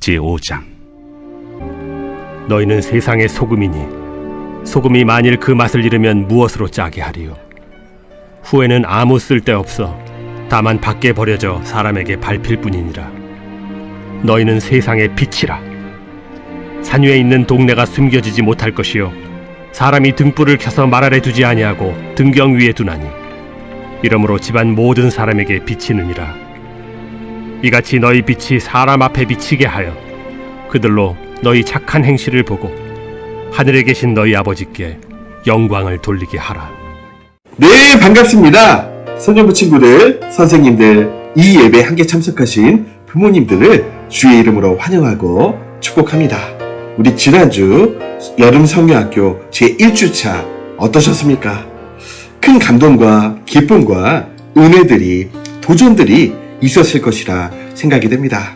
제5장. 너희는 세상의 소금이니 소금이 만일 그 맛을 잃으면 무엇으로 짜게 하리요? 후에는 아무 쓸데없어 다만 밖에 버려져 사람에게 밟힐 뿐이니라. 너희는 세상의 빛이라. 산 위에 있는 동네가 숨겨지지 못할 것이요 사람이 등불을 켜서 말 아래 두지 아니하고 등경 위에 두나니 이러므로 집안 모든 사람에게 비치느니라. 이같이 너희 빛이 사람 앞에 비치게 하여 그들로 너희 착한 행실을 보고 하늘에 계신 너희 아버지께 영광을 돌리게 하라. 네, 반갑습니다. 소년부 친구들, 선생님들, 이 예배에 함께 참석하신 부모님들을 주의 이름으로 환영하고 축복합니다. 우리 지난주 여름성경학교 제1주차 어떠셨습니까? 큰 감동과 기쁨과 은혜들이, 도전들이 있었을 것이라 생각이 됩니다.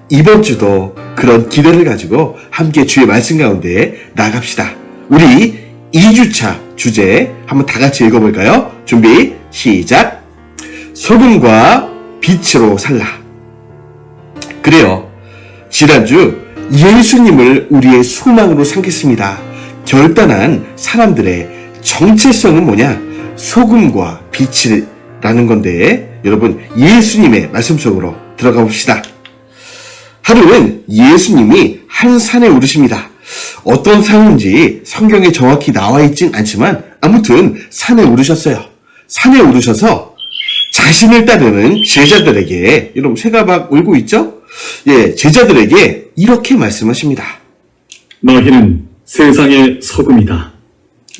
이번 주도 그런 기대를 가지고 함께 주의 말씀 가운데 나갑시다. 우리 2주차 주제 한번 다 같이 읽어볼까요? 준비, 시작! 소금과 빛으로 살라. 그래요. 지난주 예수님을 우리의 소망으로 삼겠습니다. 결단한 사람들의 정체성은 뭐냐? 소금과 빛이라는 건데, 여러분 예수님의 말씀 속으로 들어가 봅시다. 하루는 예수님이 한 산에 오르십니다. 어떤 산인지 성경에 정확히 나와 있진 않지만 아무튼 산에 오르셨어요. 산에 오르셔서 자신을 따르는 제자들에게, 여러분 새가 막 울고 있죠? 예, 제자들에게 이렇게 말씀하십니다. 너희는 세상의 소금이다.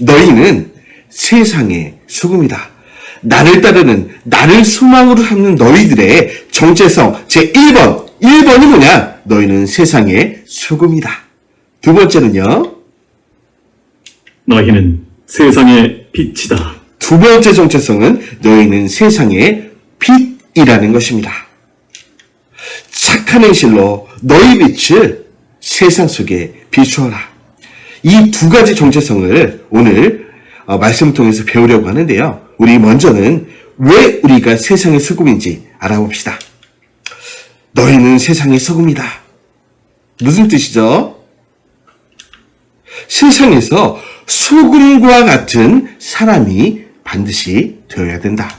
너희는 세상의 소금이다. 나를 따르는, 나를 소망으로 삼는 너희들의 정체성 제1번이 뭐냐? 너희는 세상의 소금이다. 두 번째는요? 너희는 세상의 빛이다. 두 번째 정체성은 너희는 세상의 빛이라는 것입니다. 착한 행실로 너희 빛을 세상 속에 비추어라. 이 두 가지 정체성을 오늘 말씀을 통해서 배우려고 하는데요. 우리 먼저는 왜 우리가 세상의 소금인지 알아봅시다. 너희는 세상의 소금이다. 무슨 뜻이죠? 세상에서 소금과 같은 사람이 반드시 되어야 된다.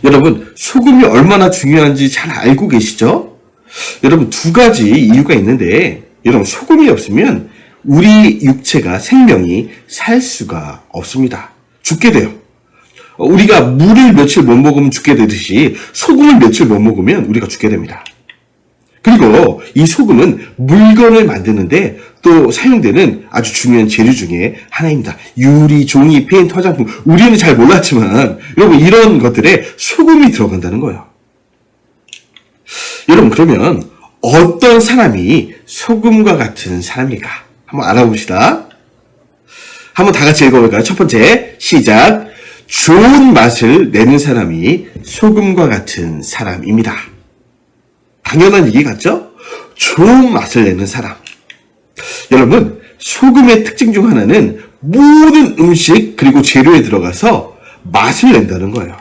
여러분, 소금이 얼마나 중요한지 잘 알고 계시죠? 여러분, 두 가지 이유가 있는데, 여러분, 소금이 없으면 우리 육체가, 생명이 살 수가 없습니다. 죽게 돼요. 우리가 물을 며칠 못 먹으면 죽게 되듯이 소금을 며칠 못 먹으면 우리가 죽게 됩니다. 그리고 이 소금은 물건을 만드는데 또 사용되는 아주 중요한 재료 중에 하나입니다. 유리, 종이, 페인트, 화장품. 우리는 잘 몰랐지만 여러분, 이런 것들에 소금이 들어간다는 거예요. 여러분, 그러면 어떤 사람이 소금과 같은 사람일까? 한번 알아봅시다. 한번 다 같이 읽어볼까요? 첫 번째, 시작! 좋은 맛을 내는 사람이 소금과 같은 사람입니다. 당연한 얘기 같죠? 좋은 맛을 내는 사람. 여러분, 소금의 특징 중 하나는 모든 음식 그리고 재료에 들어가서 맛을 낸다는 거예요.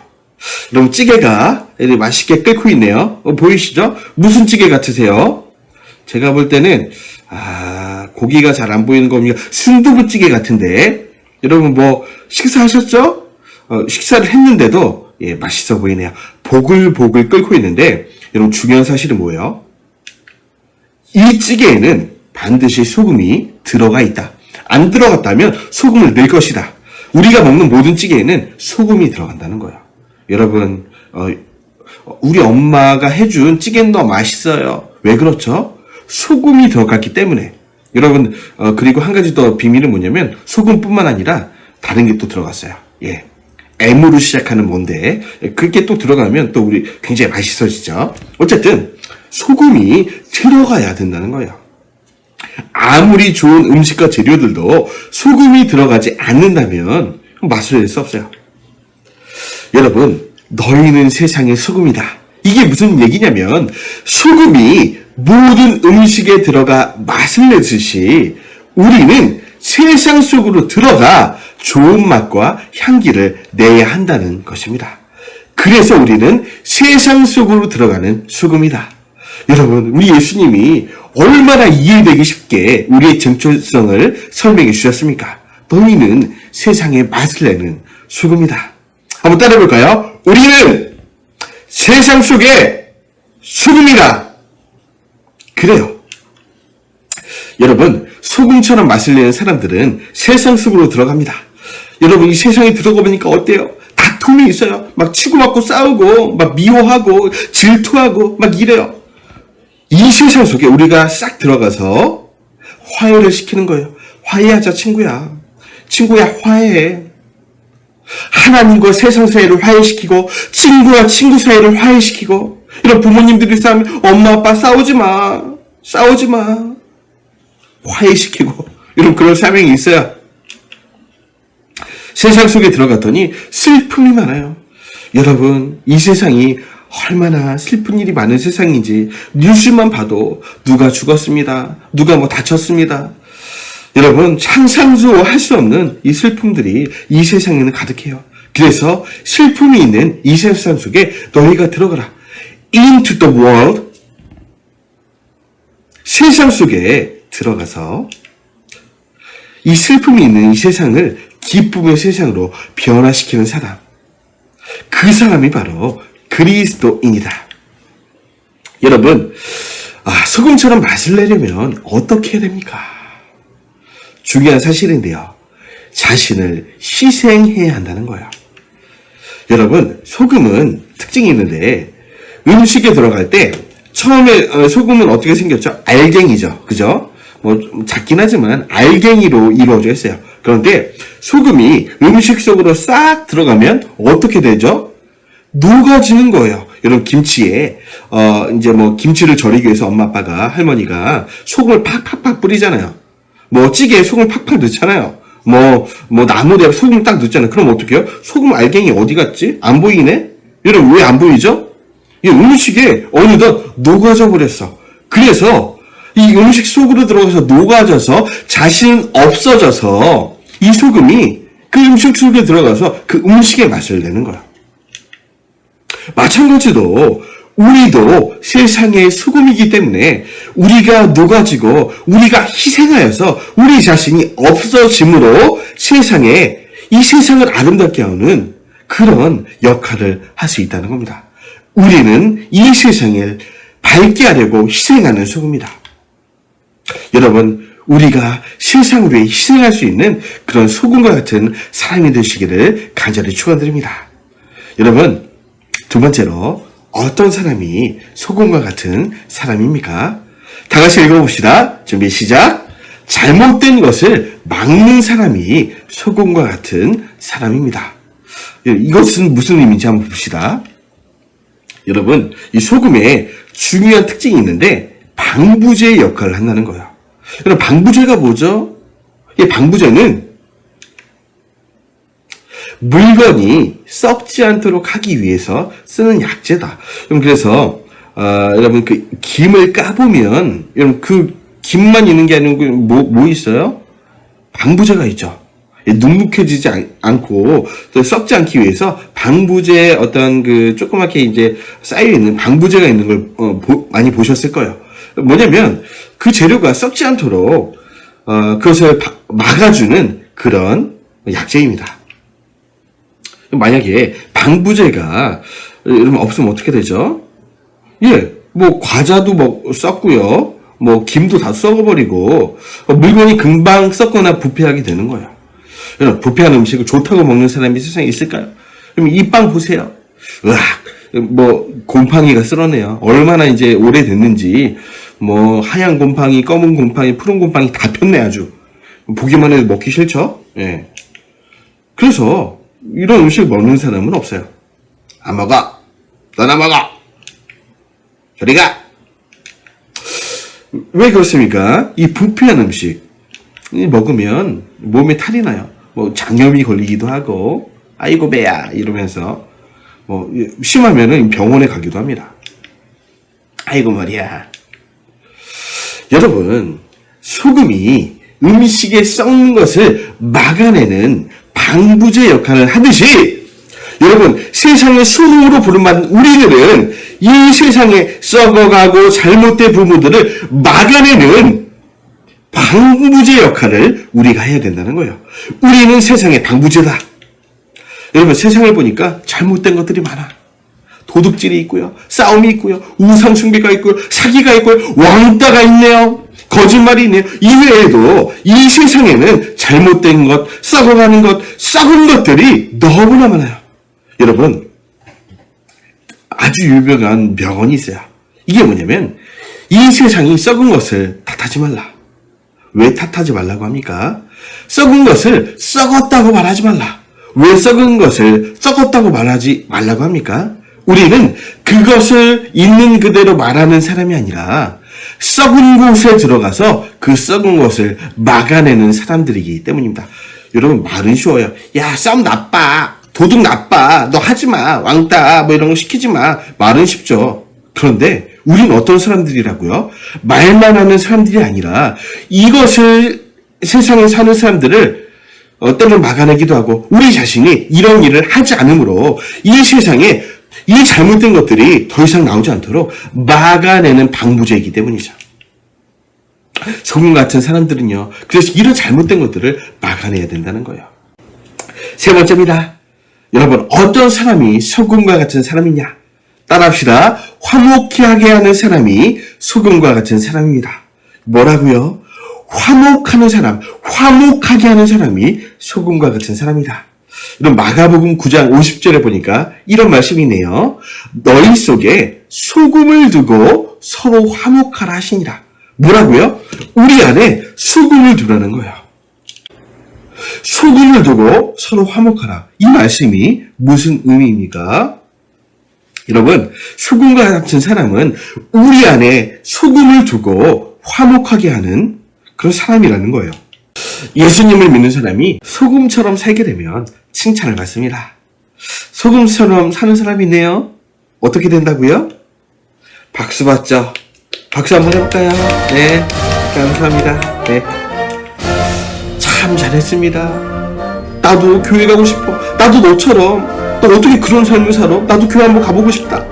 여러분, 찌개가 이렇게 맛있게 끓고 있네요. 보이시죠? 무슨 찌개 같으세요? 제가 볼 때는 고기가 잘 안 보이는 겁니다. 순두부찌개 같은데, 여러분 뭐 식사하셨죠? 식사를 했는데도 맛있어 보이네요. 보글보글 끓고 있는데, 여러분 중요한 사실은 뭐예요? 이 찌개에는 반드시 소금이 들어가 있다. 안 들어갔다면 소금을 넣을 것이다. 우리가 먹는 모든 찌개에는 소금이 들어간다는 거예요. 여러분, 우리 엄마가 해준 찌개는 더 맛있어요. 왜 그렇죠? 소금이 들어갔기 때문에. 여러분, 그리고 한 가지 더 비밀은 뭐냐면 소금뿐만 아니라 다른 게 또 들어갔어요. 예. M으로 시작하는 뭔데, 그게 또 들어가면 또 우리 굉장히 맛있어지죠. 어쨌든 소금이 들어가야 된다는 거예요. 아무리 좋은 음식과 재료들도 소금이 들어가지 않는다면 맛을 낼 수 없어요. 여러분, 너희는 세상의 소금이다. 이게 무슨 얘기냐면 소금이 모든 음식에 들어가 맛을 내듯이 우리는 세상 속으로 들어가 좋은 맛과 향기를 내야 한다는 것입니다. 그래서 우리는 세상 속으로 들어가는 소금이다. 여러분, 우리 예수님이 얼마나 이해되기 쉽게 우리의 정체성을 설명해 주셨습니까? 너희는 세상의 맛을 내는 소금이다. 한번 따라해볼까요? 우리는 세상 속의 소금이다. 그래요. 여러분, 소금처럼 맛을 내는 사람들은 세상 속으로 들어갑니다. 여러분, 이 세상에 들어가 보니까 어때요? 다툼이 있어요. 막 치고받고 싸우고, 막 미워하고, 질투하고, 막 이래요. 이 세상 속에 우리가 싹 들어가서 화해를 시키는 거예요. 화해하자, 친구야. 친구야, 화해해. 하나님과 세상 사이를 화해시키고, 친구와 친구 사이를 화해시키고, 이런 부모님들이 싸우면 엄마, 아빠 싸우지 마. 싸우지 마. 화해시키고, 이런 그런 사명이 있어요. 세상 속에 들어갔더니 슬픔이 많아요. 여러분, 이 세상이 얼마나 슬픈 일이 많은 세상인지 뉴스만 봐도 누가 죽었습니다. 누가 뭐 다쳤습니다. 여러분, 상상도 할 수 없는 이 슬픔들이 이 세상에는 가득해요. 그래서 슬픔이 있는 이 세상 속에 너희가 들어가라. Into the world. 세상 속에 들어가서 이 슬픔이 있는 이 세상을 기쁨의 세상으로 변화시키는 사람. 그 사람이 바로 그리스도인이다. 여러분, 소금처럼 맛을 내려면 어떻게 해야 됩니까? 중요한 사실인데요. 자신을 희생해야 한다는 거예요. 여러분, 소금은 특징이 있는데 음식에 들어갈 때 처음에 소금은 어떻게 생겼죠? 알갱이죠. 그죠? 뭐 작긴 하지만 알갱이로 이루어져 있어요. 그런데 소금이 음식 속으로 싹 들어가면 어떻게 되죠? 녹아지는 거예요. 여러분, 김치에 이제 뭐 김치를 절이기 위해서 엄마 아빠가 할머니가 소금을 팍팍팍 뿌리잖아요. 뭐 찌개에 소금을 팍팍 넣잖아요. 뭐 나물에 소금 딱 넣잖아요. 그럼 어떻게 해요? 소금 알갱이 어디 갔지? 안 보이네? 여러분, 왜 안 보이죠? 이 음식에 어느덧 녹아져 버렸어. 그래서 이 음식 속으로 들어가서 녹아져서 자신 없어져서 이 소금이 그 음식 속에 들어가서 그 음식의 맛을 내는 거야. 마찬가지로 우리도 세상의 소금이기 때문에 우리가 녹아지고 우리가 희생하여서 우리 자신이 없어짐으로 세상에 이 세상을 아름답게 하는 그런 역할을 할 수 있다는 겁니다. 우리는 이 세상을 밝게 하려고 희생하는 소금이다. 여러분, 우리가 세상을 위해 희생할 수 있는 그런 소금과 같은 사람이 되시기를 간절히 축원드립니다. 여러분, 두 번째로 어떤 사람이 소금과 같은 사람입니까? 다 같이 읽어봅시다. 준비 시작. 잘못된 것을 막는 사람이 소금과 같은 사람입니다. 이것은 무슨 의미인지 한번 봅시다. 여러분, 이 소금에 중요한 특징이 있는데 방부제 역할을 한다는 거예요. 여러분, 방부제가 뭐죠? 이 방부제는 물건이 썩지 않도록 하기 위해서 쓰는 약재다. 그래서 여러분, 그 김을 까보면 여러분, 그 김만 있는 게 아니고 뭐 있어요? 방부제가 있죠. 눅눅해지지 않고 또 썩지 않기 위해서 방부제 어떤 그 조그맣게 이제 쌓여 있는 방부제가 있는 걸 많이 보셨을 거예요. 뭐냐면 그 재료가 썩지 않도록 그것을 막아주는 그런 약재입니다. 만약에 방부제가 여러분 없으면 어떻게 되죠? 뭐 과자도 뭐 썩고요, 뭐 김도 다 썩어버리고 물건이 금방 썩거나 부패하게 되는 거예요. 여러분, 부패한 음식을 좋다고 먹는 사람이 세상에 있을까요? 그럼 이 빵 보세요. 뭐 곰팡이가 쓸어내요. 얼마나 이제 오래됐는지 뭐 하얀 곰팡이, 검은 곰팡이, 푸른 곰팡이 다 폈네 아주. 보기만 해도 먹기 싫죠? 예. 그래서 이런 음식을 먹는 사람은 없어요. 안 먹어. 너나 먹어. 저리 가. 왜 그렇습니까? 이 부패한 음식 먹으면 몸에 탈이 나요. 뭐 장염이 걸리기도 하고, 아이고 배야 이러면서 뭐 심하면은 병원에 가기도 합니다. 아이고 머리야. 여러분, 소금이 음식에 썩는 것을 막아내는 방부제 역할을 하듯이 여러분, 세상의 수능으로 부름받은 우리들은 이 세상에 썩어가고 잘못된 부분들을 막아내는 방부제 역할을 우리가 해야 된다는 거예요. 우리는 세상의 방부제다. 여러분, 세상을 보니까 잘못된 것들이 많아. 도둑질이 있고요, 싸움이 있고요, 우상숭배가 있고요, 사기가 있고요, 왕따가 있네요, 거짓말이 있네요. 이외에도 이 세상에는 잘못된 것, 썩어가는 것, 썩은 것들이 너무나 많아요. 여러분, 아주 유명한 명언이 있어요. 이게 뭐냐면, 이 세상이 썩은 것을 탓하지 말라. 왜 탓하지 말라고 합니까? 썩은 것을 썩었다고 말하지 말라. 왜 썩은 것을 썩었다고 말하지 말라고 합니까? 우리는 그것을 있는 그대로 말하는 사람이 아니라 썩은 곳에 들어가서 그 썩은 것을 막아내는 사람들이기 때문입니다. 여러분, 말은 쉬워요. 야, 싸움 나빠. 도둑 나빠. 너 하지 마. 왕따. 뭐 이런 거 시키지 마. 말은 쉽죠. 그런데 우린 어떤 사람들이라고요? 말만 하는 사람들이 아니라 이것을 세상에 사는 사람들을 때로 막아내기도 하고 우리 자신이 이런 일을 하지 않으므로 이 세상에 이 잘못된 것들이 더 이상 나오지 않도록 막아내는 방부제이기 때문이죠. 소금 같은 사람들은요. 그래서 이런 잘못된 것들을 막아내야 된다는 거예요. 세 번째입니다. 여러분, 어떤 사람이 소금과 같은 사람이냐? 따라합시다. 화목하게 하는 사람이 소금과 같은 사람입니다. 뭐라고요? 화목하는 사람, 화목하게 하는 사람이 소금과 같은 사람이다. 이런 마가복음 9장 50절에 보니까 이런 말씀이 있네요. 너희 속에 소금을 두고 서로 화목하라 하시니라. 뭐라고요? 우리 안에 소금을 두라는 거예요. 소금을 두고 서로 화목하라. 이 말씀이 무슨 의미입니까? 여러분, 소금과 같은 사람은 우리 안에 소금을 두고 화목하게 하는 그런 사람이라는 거예요. 예수님을 믿는 사람이 소금처럼 살게 되면 칭찬을 받습니다. 소금처럼 사는 사람이 있네요. 어떻게 된다고요? 박수 받죠. 박수 한번 해볼까요? 네, 감사합니다. 네, 참 잘했습니다. 나도 교회 가고 싶어. 나도 너처럼. 너 어떻게 그런 삶을 살아? 나도 교회 한번 가보고 싶다.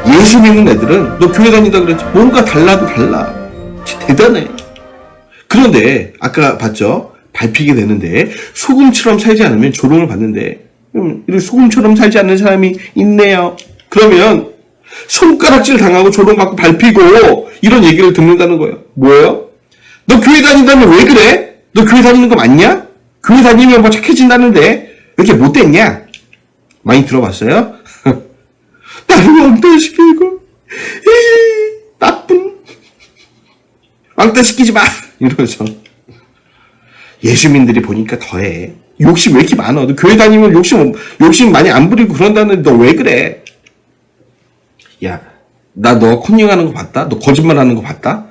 예수 믿는 애들은 너 교회 다닌다 그랬지. 뭔가 달라도 달라. 대단해. 그런데 아까 봤죠? 밟히게 되는데 소금처럼 살지 않으면 조롱을 받는데 이렇게 소금처럼 살지 않는 사람이 있네요. 그러면 손가락질 당하고 조롱받고 밟히고 이런 얘기를 듣는다는 거예요. 뭐예요? 너 교회 다닌다면 왜 그래? 너 교회 다니는 거 맞냐? 교회 다니면 뭐 착해진다는데 왜 이렇게 못됐냐? 많이 들어봤어요? 나를 왕따시키고 나쁜 왕따시키지 마! 이러면서 예수민들이 보니까 더해. 욕심 왜 이렇게 많아? 너 교회 다니면 욕심 많이 안 부리고 그런다는데 너 왜 그래? 야, 나 너 컨닝하는 거 봤다? 너 거짓말하는 거 봤다?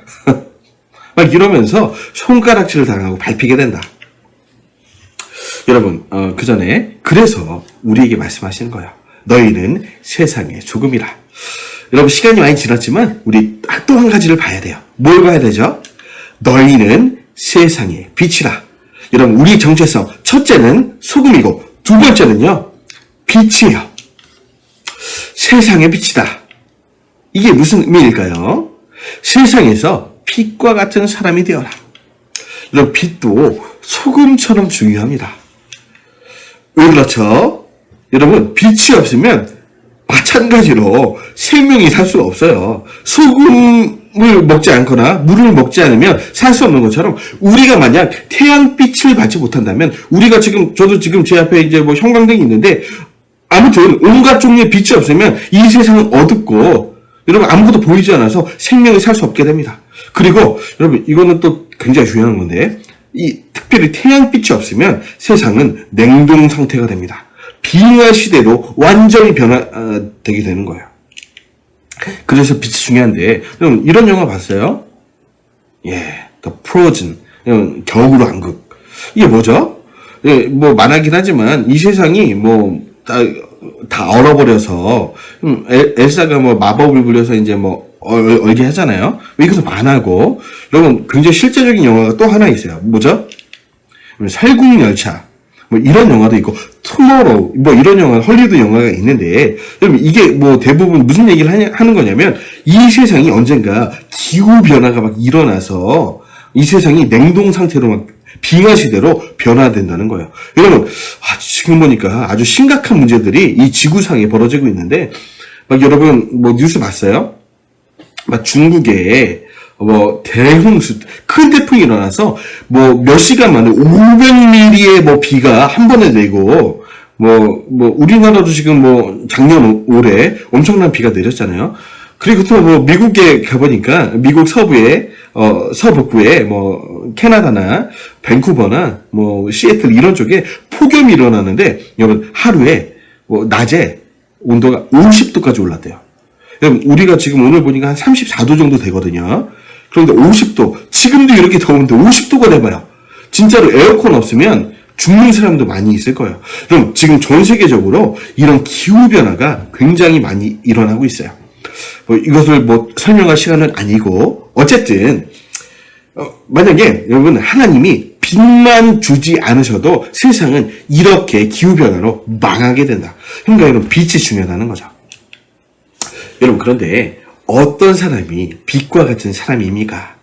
막 이러면서 손가락질을 당하고 밟히게 된다. 여러분, 그 전에 그래서 우리에게 말씀하시는 거예요. 너희는 세상의 조금이라. 여러분, 시간이 많이 지났지만 우리 또 한 가지를 봐야 돼요. 뭘 봐야 되죠? 너희는 세상의 빛이라. 여러분, 우리 정체성 첫째는 소금이고 두 번째는요 빛이에요. 세상의 빛이다. 이게 무슨 의미일까요? 세상에서 빛과 같은 사람이 되어라. 여러분, 빛도 소금처럼 중요합니다. 왜 그렇죠? 여러분, 빛이 없으면 마찬가지로 생명이 살 수가 없어요. 소금을 먹지 않거나 물을 먹지 않으면 살 수 없는 것처럼 우리가 만약 태양빛을 받지 못한다면 우리가 저도 지금 제 앞에 이제 뭐 형광등이 있는데 아무튼 온갖 종류의 빛이 없으면 이 세상은 어둡고 여러분 아무것도 보이지 않아서 생명이 살 수 없게 됩니다. 그리고 여러분 이거는 또 굉장히 중요한 건데 특별히 태양빛이 없으면 세상은 냉동 상태가 됩니다. 빙하 시대로 완전히 변화되게 되는 거예요. 그래서 빛이 중요한데, 여러분, 이런 영화 봤어요? 예, The Frozen. 겨울 왕국. 이게 뭐죠? 예, 뭐, 만화긴 하지만, 이 세상이 뭐, 다 얼어버려서, 엘사가 뭐, 마법을 부려서 이제 뭐, 얼게 하잖아요? 이것도 만화고, 여러분, 굉장히 실제적인 영화가 또 하나 있어요. 뭐죠? 설국열차. 뭐 이런 영화도 있고 투모로우 뭐 이런 영화 헐리우드 영화가 있는데 여러분 이게 뭐 대부분 무슨 얘기를 하는 거냐면 이 세상이 언젠가 기후 변화가 막 일어나서 이 세상이 냉동 상태로 막 빙하 시대로 변화된다는 거예요. 여러분 지금 보니까 아주 심각한 문제들이 이 지구상에 벌어지고 있는데 막 여러분 뭐 뉴스 봤어요? 막 중국에 뭐 대홍수 큰 태풍이 일어나서 뭐 몇 시간 만에 500mm의 뭐 비가 한 번에 내고 뭐 우리나라도 지금 뭐 작년 올해 엄청난 비가 내렸잖아요. 그리고 또 뭐 미국에 가보니까 미국 서북부에 뭐 캐나다나 밴쿠버나 뭐 시애틀 이런 쪽에 폭염이 일어나는데 여러분 하루에 뭐 낮에 온도가 50도까지 올랐대요. 여러분 우리가 지금 오늘 보니까 한 34도 정도 되거든요. 그런데 50도 지금도 이렇게 더운데 50도가 돼봐요. 진짜로 에어컨 없으면 죽는 사람도 많이 있을 거예요. 그럼 지금 전 세계적으로 이런 기후 변화가 굉장히 많이 일어나고 있어요. 뭐 이것을 뭐 설명할 시간은 아니고 어쨌든 만약에 여러분 하나님이 빛만 주지 않으셔도 세상은 이렇게 기후 변화로 망하게 된다. 그러니까 여러분 빛이 중요하다는 거죠. 여러분 그런데 어떤 사람이 빛과 같은 사람입니까?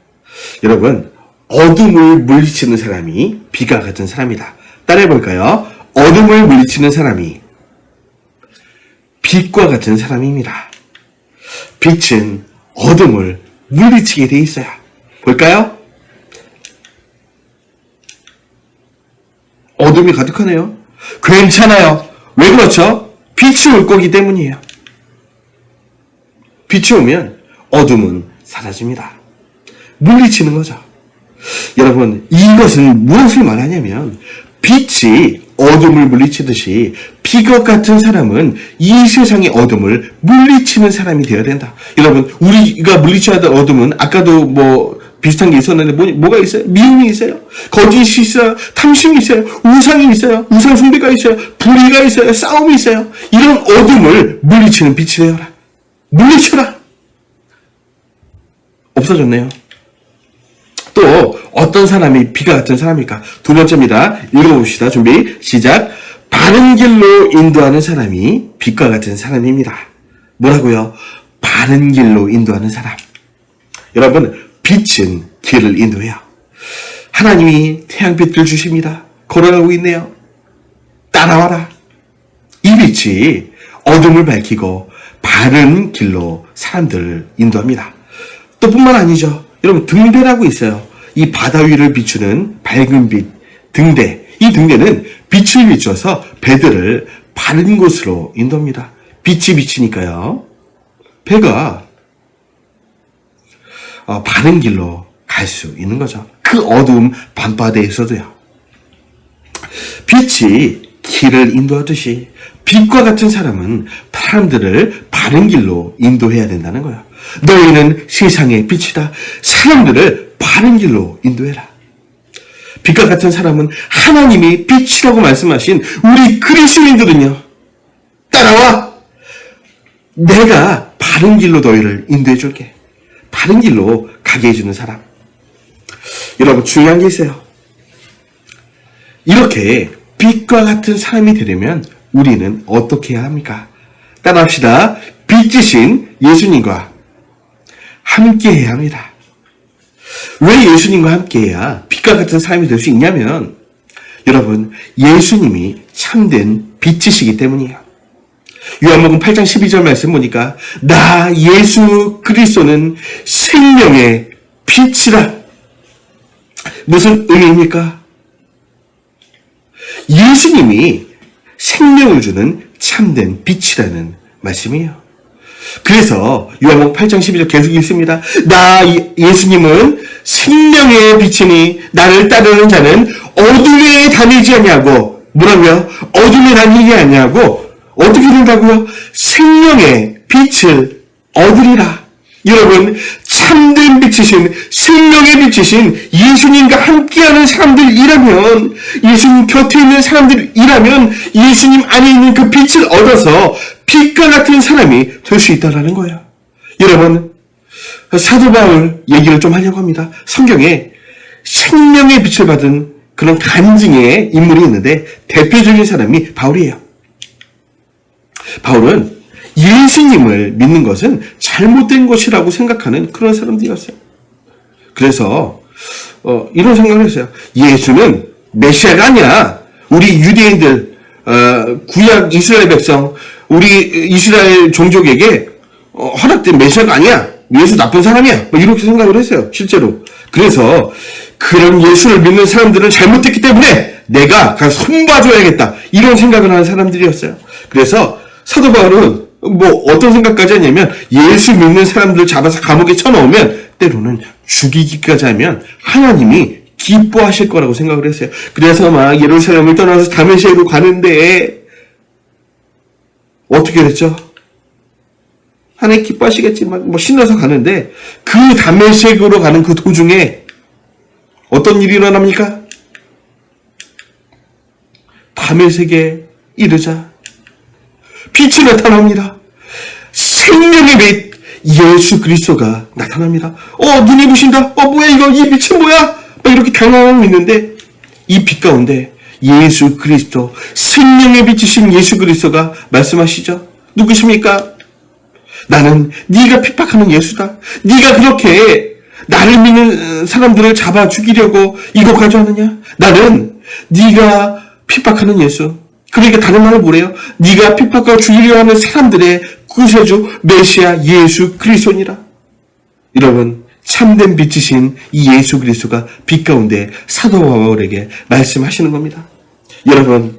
여러분 어둠을 물리치는 사람이 빛과 같은 사람이다. 따라해볼까요? 어둠을 물리치는 사람이 빛과 같은 사람입니다. 빛은 어둠을 물리치게 돼 있어요. 볼까요? 어둠이 가득하네요. 괜찮아요. 왜 그렇죠? 빛이 올 거기 때문이에요. 빛이 오면 어둠은 사라집니다. 물리치는 거죠. 여러분 이것은 무엇을 말하냐면 빛이 어둠을 물리치듯이 빛과 같은 사람은 이 세상의 어둠을 물리치는 사람이 되어야 된다. 여러분 우리가 물리쳐야 될 어둠은 아까도 뭐 비슷한 게 있었는데 뭐가 있어요? 미움이 있어요. 거짓이 있어요. 탐심이 있어요. 우상이 있어요. 우상 숭배가 있어요. 불의가 있어요. 싸움이 있어요. 이런 어둠을 물리치는 빛이 되어라. 물리쳐라. 없어졌네요. 또 어떤 사람이 빛과 같은 사람일까? 두 번째입니다. 읽어봅시다. 준비 시작. 바른 길로 인도하는 사람이 빛과 같은 사람입니다. 뭐라고요? 바른 길로 인도하는 사람. 여러분 빛은 길을 인도해요. 하나님이 태양빛을 주십니다. 걸어가고 있네요. 따라와라. 이 빛이 어둠을 밝히고 바른 길로 사람들을 인도합니다. 또 뿐만 아니죠. 여러분 등대라고 있어요. 이 바다 위를 비추는 밝은 빛, 등대. 이 등대는 빛을 비춰서 배들을 바른 곳으로 인도합니다. 빛이 비치니까요. 배가 바른 길로 갈 수 있는 거죠. 그 어두운 밤바다에서도요. 빛이 길을 인도하듯이 빛과 같은 사람은 사람들을 바른 길로 인도해야 된다는 거예요. 너희는 세상의 빛이다. 사람들을 바른 길로 인도해라. 빛과 같은 사람은 하나님이 빛이라고 말씀하신 우리 그리스도인들은요. 따라와. 내가 바른 길로 너희를 인도해 줄게. 바른 길로 가게 해주는 사람. 여러분 중요한 게 있어요. 이렇게 빛과 같은 사람이 되려면 우리는 어떻게 해야 합니까? 따라합시다. 빛이신 예수님과 함께 해야 합니다. 왜 예수님과 함께 해야 빛과 같은 사람이 될 수 있냐면 여러분 예수님이 참된 빛이시기 때문이에요. 요한복음 8장 12절 말씀 보니까 나 예수 그리스도는 생명의 빛이라. 무슨 의미입니까? 예수님이 생명을 주는 참된 빛이라는 말씀이에요. 그래서 요한복음 8장 12절 계속 읽습니다. 나 예수님은 생명의 빛이니 나를 따르는 자는 어둠에 다니지 아니하고 뭐라고요? 어둠에 다니지 아니하고 어떻게 된다고요? 생명의 빛을 얻으리라. 여러분 참된 빛이신 생명의 빛이신 예수님과 함께하는 사람들이라면 예수님 곁에 있는 사람들이라면 예수님 안에 있는 그 빛을 얻어서 빛과 같은 사람이 될 수 있다는 거예요. 여러분 사도 바울 얘기를 좀 하려고 합니다. 성경에 생명의 빛을 받은 그런 간증의 인물이 있는데 대표적인 사람이 바울이에요. 바울은 예수님을 믿는 것은 잘못된 것이라고 생각하는 그런 사람들이었어요. 그래서 이런 생각을 했어요. 예수는 메시아가 아니야. 우리 유대인들, 구약 이스라엘 백성, 우리 이스라엘 종족에게 허락된 메시아가 아니야. 예수 나쁜 사람이야. 이렇게 생각을 했어요. 실제로. 그래서 그런 예수를 믿는 사람들은 잘못됐기 때문에 내가 가서 손봐줘야겠다. 이런 생각을 하는 사람들이었어요. 그래서 사도 바울은 어떤 생각까지 했냐면 예수 믿는 사람들 잡아서 감옥에 쳐넣으면 때로는 죽이기까지 하면 하나님이 기뻐하실 거라고 생각을 했어요. 그래서 막 예루살렘을 떠나서 다메섹으로 가는데 어떻게 됐죠? 하나님 기뻐하시겠지만 신나서 가는데 그 다메섹으로 가는 그 도중에 어떤 일이 일어납니까? 다메섹에 이르자 빛이 나타납니다. 생명의 빛 예수 그리스도가 나타납니다. 눈이 부신다. 뭐야 이거 이 빛은 뭐야? 막 이렇게 당황하고 있는데 이 빛 가운데 예수 그리스도 생명의 빛이신 예수 그리스도가 말씀하시죠. 누구십니까? 나는 네가 핍박하는 예수다. 네가 그렇게 나를 믿는 사람들을 잡아 죽이려고 이거 가져왔느냐? 나는 네가 핍박하는 예수. 그러니까 다른 말로 뭐래요? 네가 핍박하고 죽이려 하는 사람들의 구세주 메시아 예수 그리스도니라. 여러분 참된 빛이신 이 예수 그리스도가 빛 가운데 사도 바울에게 말씀하시는 겁니다. 여러분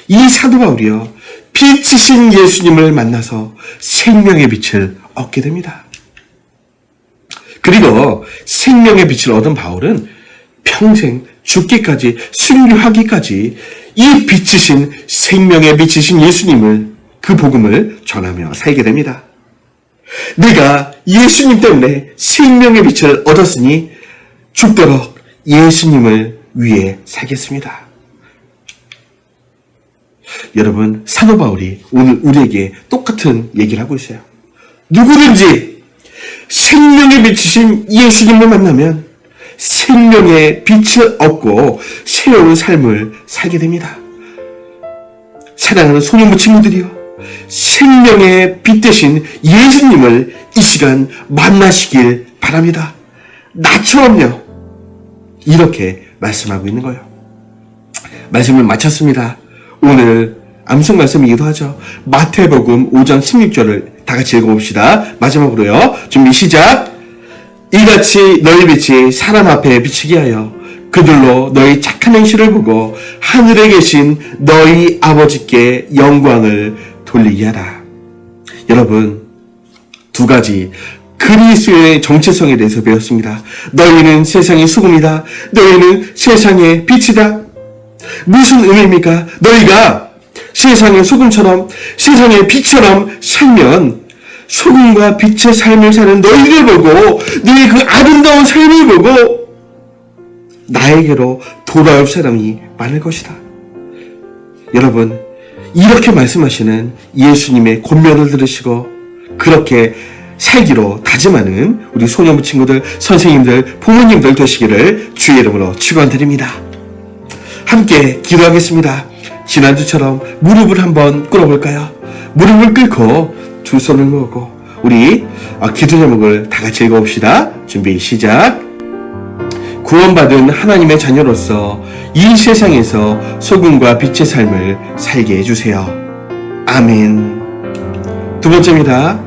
이 사도 바울이요 빛이신 예수님을 만나서 생명의 빛을 얻게 됩니다. 그리고 생명의 빛을 얻은 바울은 평생 죽기까지 순교하기까지 이 빛이신 생명의 빛이신 예수님을 그 복음을 전하며 살게 됩니다. 내가 예수님 때문에 생명의 빛을 얻었으니 죽도록 예수님을 위해 살겠습니다. 여러분 사도 바울이 오늘 우리에게 똑같은 얘기를 하고 있어요. 누구든지 생명의 빛이신 예수님을 만나면 생명의 빛을 얻고 새로운 삶을 살게 됩니다. 사랑하는 소년부 친구들이요, 생명의 빛 되신 예수님을 이 시간 만나시길 바랍니다. 나처럼요. 이렇게 말씀하고 있는 거예요. 말씀을 마쳤습니다. 오늘 암송 말씀이기도 하죠. 마태복음 5장 16절을 다 같이 읽어봅시다. 마지막으로요. 준비 시작. 이같이 너희 빛이 사람 앞에 비치게 하여 그들로 너희 착한 행실을 보고 하늘에 계신 너희 아버지께 영광을 돌리게 하라. 여러분, 두 가지 그리스도의 정체성에 대해서 배웠습니다. 너희는 세상의 소금이다. 너희는 세상의 빛이다. 무슨 의미입니까? 너희가 세상의 소금처럼 세상의 빛처럼 살면 소금과 빛의 삶을 사는 너희를 보고 너희 그 아름다운 삶을 보고 나에게로 돌아올 사람이 많을 것이다. 여러분, 이렇게 말씀하시는 예수님의 권면을 들으시고 그렇게 살기로 다짐하는 우리 소년부 친구들, 선생님들, 부모님들 되시기를 주의 이름으로 축원드립니다. 함께 기도하겠습니다. 지난주처럼 무릎을 한번 꿇어볼까요? 무릎을 꿇고 두 손을 모으고 우리 기도 제목을 다 같이 읽어봅시다. 준비 시작. 구원받은 하나님의 자녀로서 이 세상에서 소금과 빛의 삶을 살게 해주세요. 아멘. 두 번째입니다.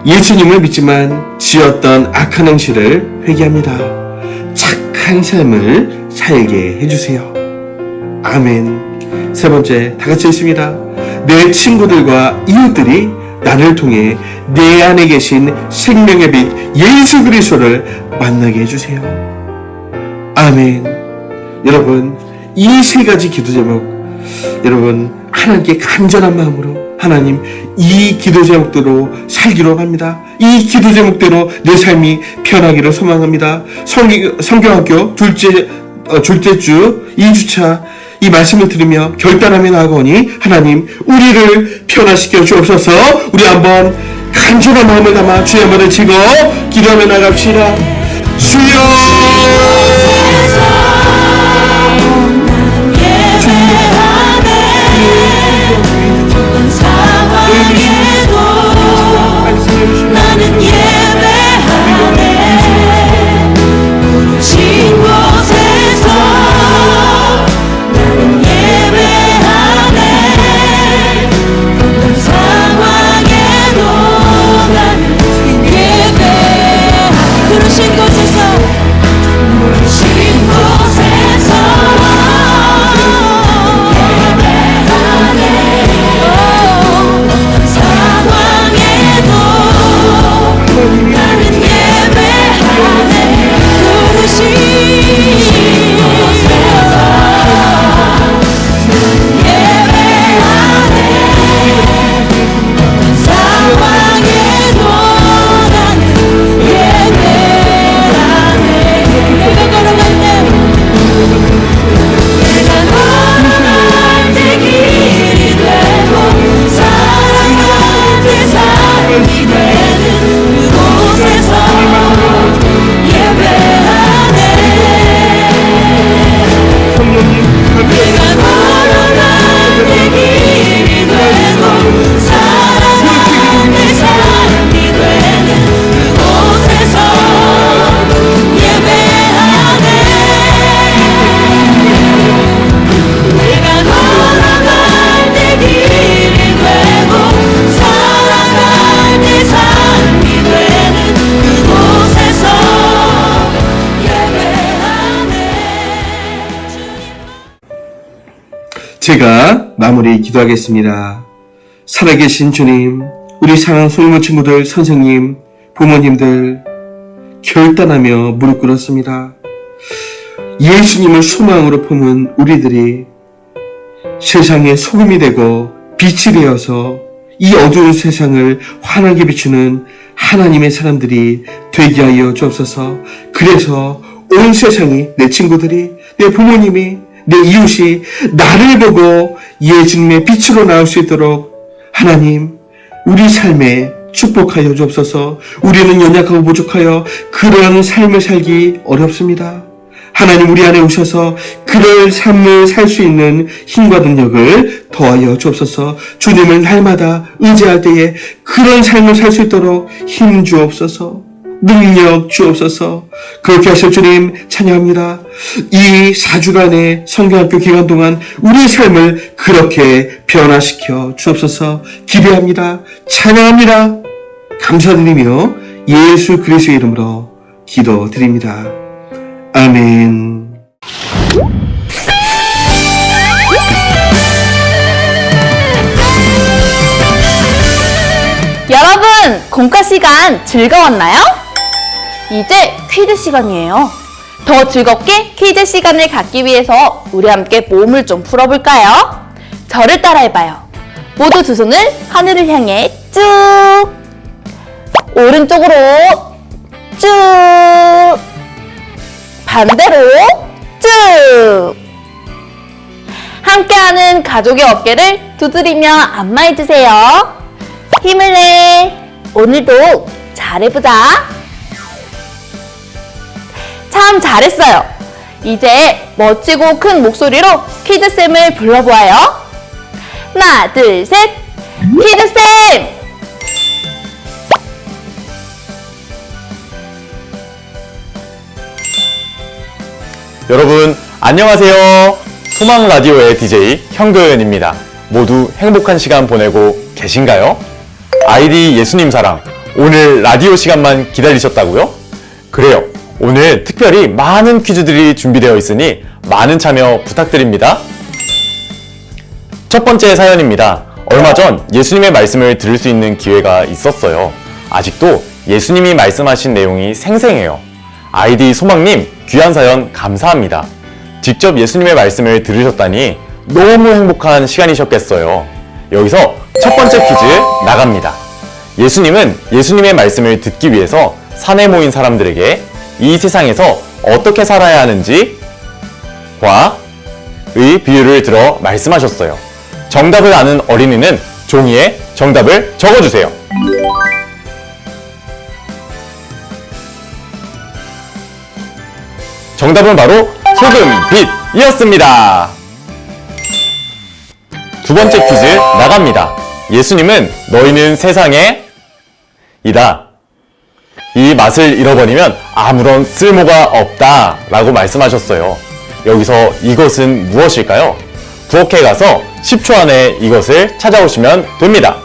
예수님을 믿지만 지었던 악한 행실을 회개합니다. 착한 삶을 살게 해주세요. 아멘. 세 번째, 다 같이 읽습니다. 내 친구들과 이웃들이 나를 통해 내 안에 계신 생명의 빛 예수 그리스도를 만나게 해주세요. 아멘. 여러분, 이 세 가지 기도 제목, 여러분 하나님께 간절한 마음으로 하나님, 이 기도 제목대로 살기로 합니다. 이 기도 제목대로 내 삶이 편하기를 소망합니다. 성경학교 둘째 주 2주차 이 말씀을 들으며 결단하며 나아가오니 하나님, 우리를 변화시켜 주옵소서. 우리 한번 간절한 마음을 담아 주의 한번 외치고 기도하며 나갑시다. 주여 제가 마무리 기도하겠습니다. 살아계신 주님, 우리 사랑하는 소규모 친구들, 선생님, 부모님들 결단하며 무릎 꿇었습니다. 예수님을 소망으로 품은 우리들이 세상의 소금이 되고 빛이 되어서 이 어두운 세상을 환하게 비추는 하나님의 사람들이 되게 하여 주옵소서. 그래서 온 세상이, 내 친구들이, 내 부모님이, 내 이웃이 나를 보고 예수님의 빛으로 나올 수 있도록 하나님, 우리 삶에 축복하여 주옵소서. 우리는 연약하고 부족하여 그런 삶을 살기 어렵습니다. 하나님, 우리 안에 오셔서 그럴 삶을 살 수 있는 힘과 능력을 더하여 주옵소서. 주님을 날마다 의지할 때에 그런 삶을 살 수 있도록 힘 주옵소서. 능력 주옵소서. 그렇게 하실 주님 찬양합니다. 이 4주간의 성경학교 기간 동안 우리의 삶을 그렇게 변화시켜 주옵소서. 기대합니다. 찬양합니다. 감사드리며 예수 그리스도의 이름으로 기도드립니다. 아멘. 여러분, 공과 시간 즐거웠나요? 이제 퀴즈 시간이에요. 더 즐겁게 퀴즈 시간을 갖기 위해서 우리 함께 몸을 좀 풀어볼까요? 저를 따라해봐요. 모두 두 손을 하늘을 향해 쭉, 오른쪽으로 쭉, 반대로 쭉. 함께하는 가족의 어깨를 두드리며 안마해주세요. 힘을 내. 오늘도 잘해보자. 참 잘했어요. 이제 멋지고 큰 목소리로 퀴즈쌤을 불러보아요. 하나, 둘, 셋. 퀴즈쌤! 여러분 안녕하세요. 소망라디오의 DJ 현교연입니다. 모두 행복한 시간 보내고 계신가요? 아이디 예수님 사랑, 오늘 라디오 시간만 기다리셨다고요? 그래요. 오늘 특별히 많은 퀴즈들이 준비되어 있으니 많은 참여 부탁드립니다. 첫 번째 사연입니다. 얼마 전 예수님의 말씀을 들을 수 있는 기회가 있었어요. 아직도 예수님이 말씀하신 내용이 생생해요. 아이디 소망님, 귀한 사연 감사합니다. 직접 예수님의 말씀을 들으셨다니 너무 행복한 시간이셨겠어요. 여기서 첫 번째 퀴즈 나갑니다. 예수님은 예수님의 말씀을 듣기 위해서 산에 모인 사람들에게 이 세상에서 어떻게 살아야 하는지 과의 비유를 들어 말씀하셨어요. 정답을 아는 어린이는 종이에 정답을 적어주세요. 정답은 바로 소금, 빛이었습니다. 두 번째 퀴즈 나갑니다. 예수님은 너희는 세상에 이다. 이 맛을 잃어버리면 아무런 쓸모가 없다 라고 말씀하셨어요. 여기서 이것은 무엇일까요? 부엌에 가서 10초 안에 이것을 찾아오시면 됩니다.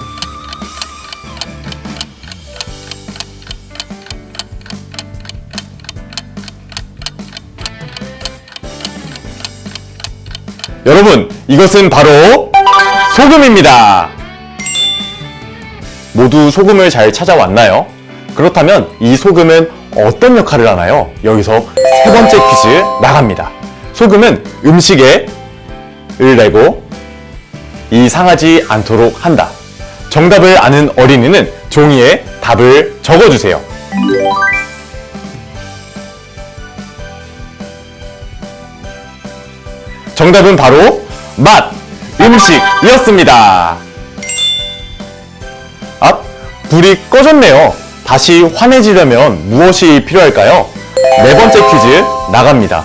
여러분, 이것은 바로 소금입니다. 모두 소금을 잘 찾아왔나요? 그렇다면 이 소금은 어떤 역할을 하나요? 여기서 세 번째 퀴즈 나갑니다. 소금은 음식에 을 내고 상하지 않도록 한다. 정답을 아는 어린이는 종이에 답을 적어주세요. 정답은 바로 맛, 음식이었습니다. 아, 불이 꺼졌네요. 다시 환해지려면 무엇이 필요할까요? 네 번째 퀴즈 나갑니다.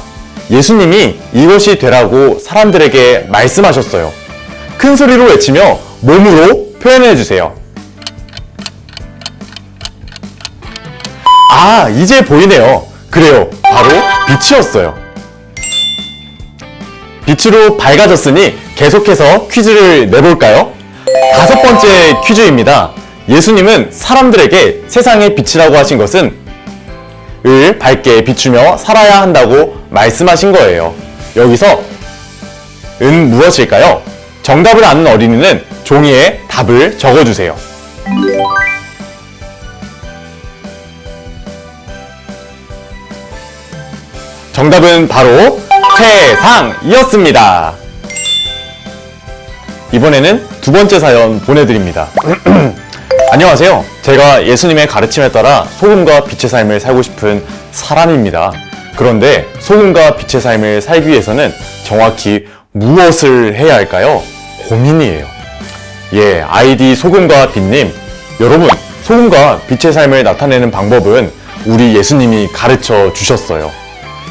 예수님이 이것이 되라고 사람들에게 말씀하셨어요. 큰 소리로 외치며 몸으로 표현해주세요. 아, 이제 보이네요. 그래요, 바로 빛이었어요. 빛으로 밝아졌으니 계속해서 퀴즈를 내볼까요? 다섯 번째 퀴즈입니다. 예수님은 사람들에게 세상의 빛이라고 하신 것은 을 밝게 비추며 살아야 한다고 말씀하신 거예요. 여기서 은 무엇일까요? 정답을 아는 어린이는 종이에 답을 적어주세요. 정답은 바로 세상이었습니다. 이번에는 두 번째 사연 보내드립니다. 안녕하세요. 제가 예수님의 가르침에 따라 소금과 빛의 삶을 살고 싶은 사람입니다. 그런데 소금과 빛의 삶을 살기 위해서는 정확히 무엇을 해야 할까요? 고민이에요. 예, 아이디 소금과 빛님. 여러분, 소금과 빛의 삶을 나타내는 방법은 우리 예수님이 가르쳐 주셨어요.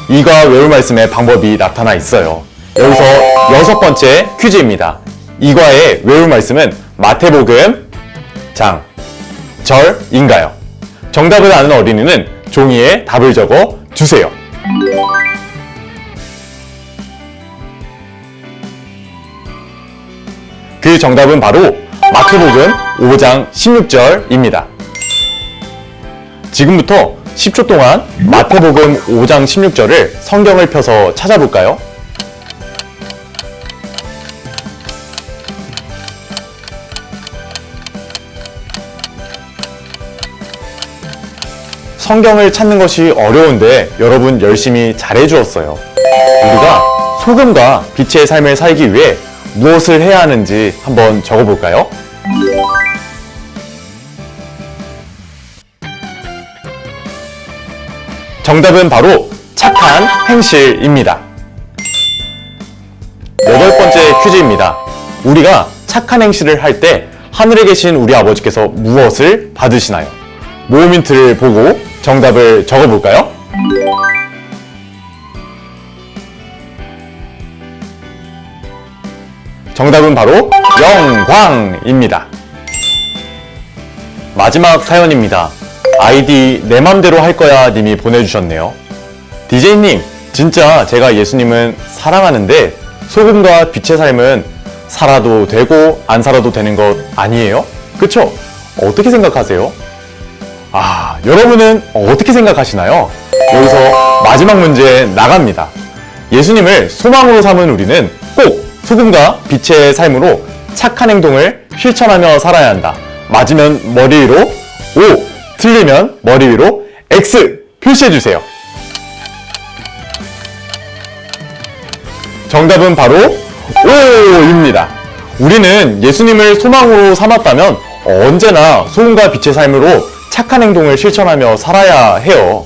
이과 외울 말씀의 방법이 나타나 있어요. 여기서 6번째 퀴즈입니다. 이과의 외울 말씀은 마태복음 장, 절인가요? 정답을 아는 어린이는 종이에 답을 적어 주세요. 그 정답은 바로 마태복음 5장 16절입니다. 지금부터 10초 동안 마태복음 5장 16절을 성경을 펴서 찾아볼까요? 성경을 찾는 것이 어려운데 여러분 열심히 잘해주었어요. 우리가 소금과 빛의 삶을 살기 위해 무엇을 해야 하는지 한번 적어볼까요? 정답은 바로 착한 행실입니다. 8번째 퀴즈입니다. 우리가 착한 행실을 할 때 하늘에 계신 우리 아버지께서 무엇을 받으시나요? 모음 힌트를 보고 정답을 적어볼까요? 정답은 바로 영광입니다. 마지막 사연입니다. 아이디 내 맘대로 할 거야 님이 보내주셨네요. DJ님, 진짜 제가 예수님은 사랑하는데 소금과 빛의 삶은 살아도 되고 안 살아도 되는 것 아니에요? 그쵸? 어떻게 생각하세요? 여러분은 어떻게 생각하시나요? 여기서 마지막 문제 나갑니다. 예수님을 소망으로 삼은 우리는 꼭 소금과 빛의 삶으로 착한 행동을 실천하며 살아야 한다. 맞으면 머리 위로 O, 틀리면 머리 위로 X 표시해주세요. 정답은 바로 O입니다. 우리는 예수님을 소망으로 삼았다면 언제나 소금과 빛의 삶으로 착한 행동을 실천하며 살아야 해요.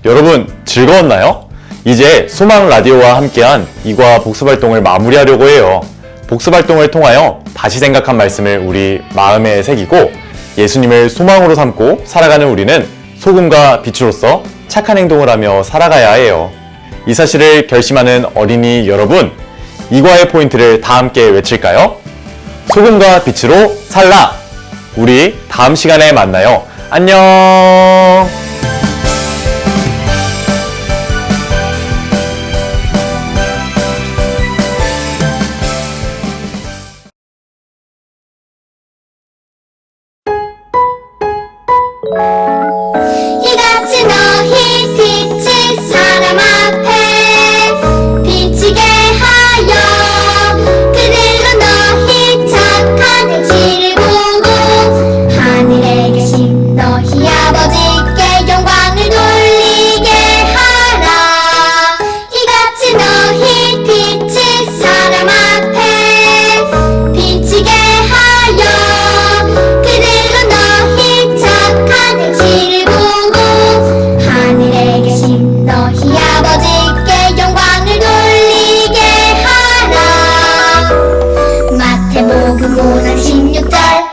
여러분 즐거웠나요? 이제 소망 라디오와 함께한 이과 복습활동을 마무리하려고 해요. 복습활동을 통하여 다시 생각한 말씀을 우리 마음에 새기고 예수님을 소망으로 삼고 살아가는 우리는 소금과 빛으로서 착한 행동을 하며 살아가야 해요. 이 사실을 결심하는 어린이 여러분, 이과의 포인트를 다 함께 외칠까요? 소금과 빛으로 살라! 우리 다음 시간에 만나요. 안녕! 이같이 너희 빛이 사람 앞에 비치게 하여 그들로 너희 착한 행실을 보고 하늘에 계신 너희 아버지께 영광을 돌리게 하라. 이같이 너희 빛이 사람 앞에 비치게 하여 그들로 너희 착한 행실을 보고 하늘에 계신 너희 아버지께 영광을 돌리게 하라. 마태복음 5장 16절